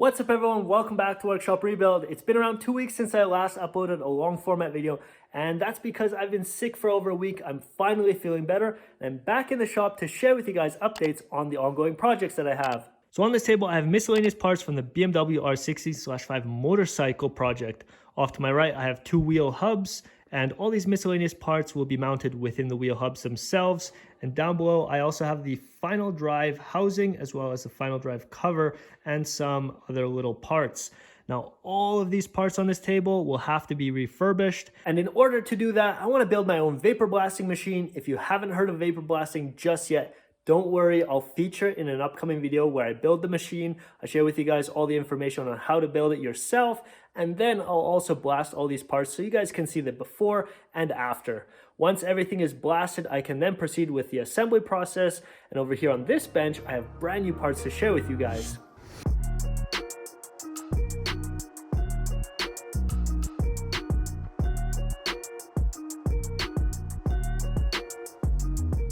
What's up everyone, welcome back to Workshop Rebuild. It's been around 2 weeks since I last uploaded a long format video, and that's because I've been sick for over a week. I'm finally feeling better, and I'm back in the shop to share with you guys updates on the ongoing projects that I have. So on this table, I have miscellaneous parts from the BMW R60/5 motorcycle project. Off to my right, I have two wheel hubs, and all these miscellaneous parts will be mounted within the wheel hubs themselves. And down below, I also have the final drive housing as well as the final drive cover and some other little parts. Now, all of these parts on this table will have to be refurbished. And in order to do that, I want to build my own vapor blasting machine. If you haven't heard of vapor blasting just yet, don't worry, I'll feature it in an upcoming video where I build the machine. I share with you guys all the information on how to build it yourself, and then I'll also blast all these parts so you guys can see the before and after. Once everything is blasted, I can then proceed with the assembly process, and over here on this bench, I have brand new parts to share with you guys.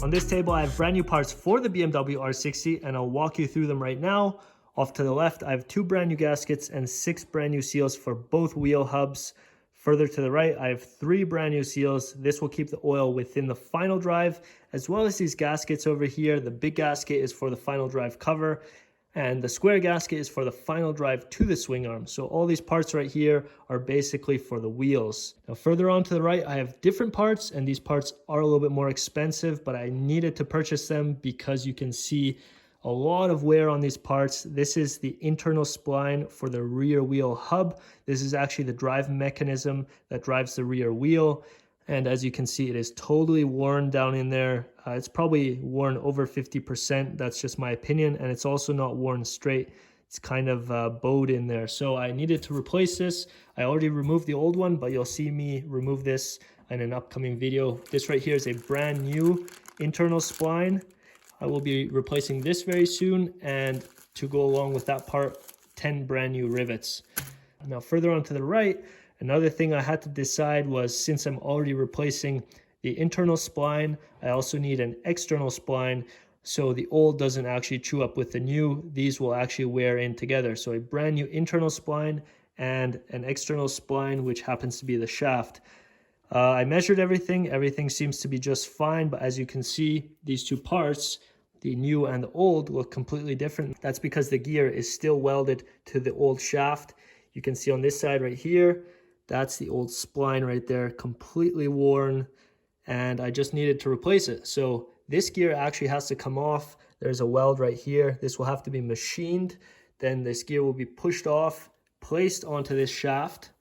On this table, I have brand new parts for the BMW R60, and I'll walk you through them right now. Off to the left, I have two brand new gaskets and 6 brand new seals for both wheel hubs. Further to the right, I have 3 brand new seals. This will keep the oil within the final drive, as well as these gaskets over here. The big gasket is for the final drive cover, and the square gasket is for the final drive to the swing arm. So all these parts right here are basically for the wheels. Now further on to the right, I have different parts, and these parts are a little bit more expensive, but I needed to purchase them because you can see a lot of wear on these parts. This is the internal spline for the rear wheel hub. This is actually the drive mechanism that drives the rear wheel. And as you can see, it is totally worn down in there. It's probably worn over 50%. That's just my opinion. And it's also not worn straight. It's kind of bowed in there. So I needed to replace this. I already removed the old one, but you'll see me remove this in an upcoming video. This right here is a brand new internal spline. I will be replacing this very soon, and to go along with that part, 10 brand new rivets. Now further on to the right, another thing I had to decide was, since I'm already replacing the internal spline, I also need an external spline so the old doesn't actually chew up with the new. These will actually wear in together. So a brand new internal spline and an external spline, which happens to be the shaft. I measured everything. Everything seems to be just fine, but as you can see, these two parts, the new and the old, look completely different. That's because the gear is still welded to the old shaft. You can see on this side right here, that's the old spline right there, completely worn, and I just needed to replace it. So this gear actually has to come off. There's a weld right here. This will have to be machined. Then this gear will be pushed off, placed onto this shaft.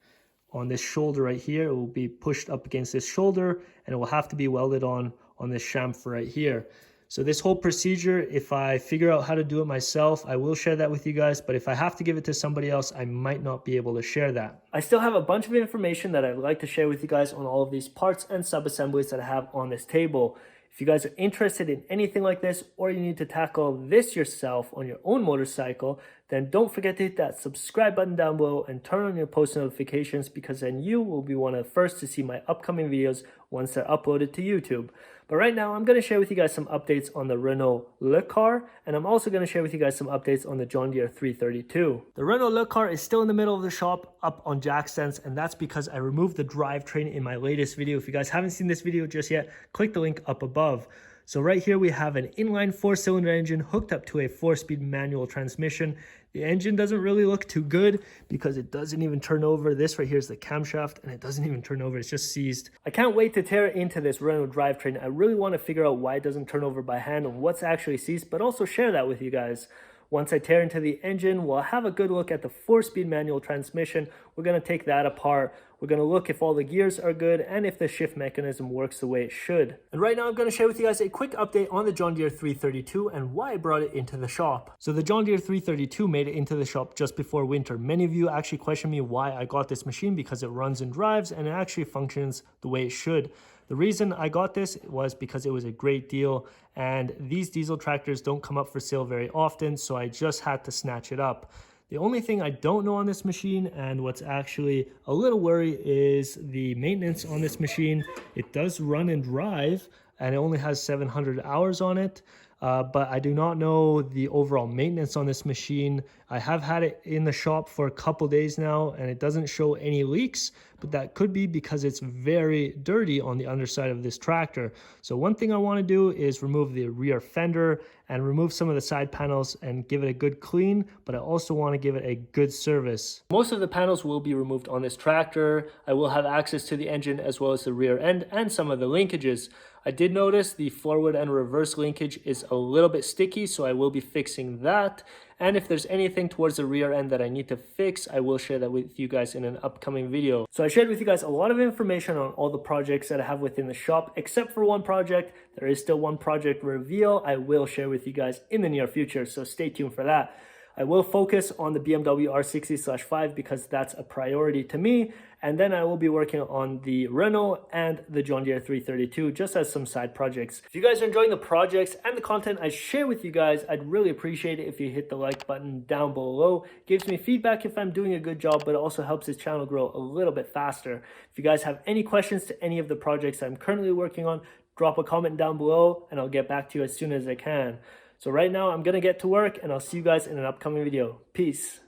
On this shoulder right here, it will be pushed up against this shoulder, and it will have to be welded on this chamfer right here. So this whole procedure, if I figure out how to do it myself, I will share that with you guys. But if I have to give it to somebody else, I might not be able to share that. I still have a bunch of information that I'd like to share with you guys on all of these parts and sub-assemblies that I have on this table. If you guys are interested in anything like this, or you need to tackle this yourself on your own motorcycle, then don't forget to hit that subscribe button down below and turn on your post notifications, because then you will be one of the first to see my upcoming videos once they're uploaded to YouTube. But right now, I'm going to share with you guys some updates on the Renault LeCar, and I'm also going to share with you guys some updates on the John Deere 332. The Renault LeCar is still in the middle of the shop up on jack stands, and that's because I removed the drivetrain in my latest video. If you guys haven't seen this video just yet, click the link up above. So right here we have an inline 4-cylinder engine hooked up to a 4-speed manual transmission. The engine doesn't really look too good because it doesn't even turn over. This right here is the camshaft, and it doesn't even turn over. It's just seized. I can't wait to tear into this Renault drivetrain. I really want to figure out why it doesn't turn over by hand and what's actually seized, but also share that with you guys. Once I tear into the engine, we'll have a good look at the 4-speed manual transmission. We're going to take that apart. We're going to look if all the gears are good and if the shift mechanism works the way it should. And right now I'm going to share with you guys a quick update on the John Deere 332 and why I brought it into the shop. So the John Deere 332 made it into the shop just before winter. Many of you actually questioned me why I got this machine, because it runs and drives and it actually functions the way it should. The reason I got this was because it was a great deal, and these diesel tractors don't come up for sale very often, so I just had to snatch it up. The only thing I don't know on this machine, and what's actually a little worry, is the maintenance on this machine. It does run and drive, and it only has 700 hours on it. but I do not know the overall maintenance on this machine. I have had it in the shop for a couple days now and it doesn't show any leaks, but that could be because it's very dirty on the underside of this tractor. So one thing I want to do is remove the rear fender and remove some of the side panels and give it a good clean, but I also want to give it a good service. Most of the panels will be removed on this tractor. I will have access to the engine as well as the rear end and some of the linkages. I did notice the forward and reverse linkage is a little bit sticky, so I will be fixing that. And if there's anything towards the rear end that I need to fix, I will share that with you guys in an upcoming video. So I shared with you guys a lot of information on all the projects that I have within the shop, except for one project. There is still one project reveal I will share with you guys in the near future, so stay tuned for that. I will focus on the BMW R60/5 because that's a priority to me. And then I will be working on the Renault and the John Deere 332 just as some side projects. If you guys are enjoying the projects and the content I share with you guys, I'd really appreciate it if you hit the like button down below. It gives me feedback if I'm doing a good job, but it also helps this channel grow a little bit faster. If you guys have any questions to any of the projects I'm currently working on, drop a comment down below and I'll get back to you as soon as I can. So right now I'm gonna get to work and I'll see you guys in an upcoming video. Peace.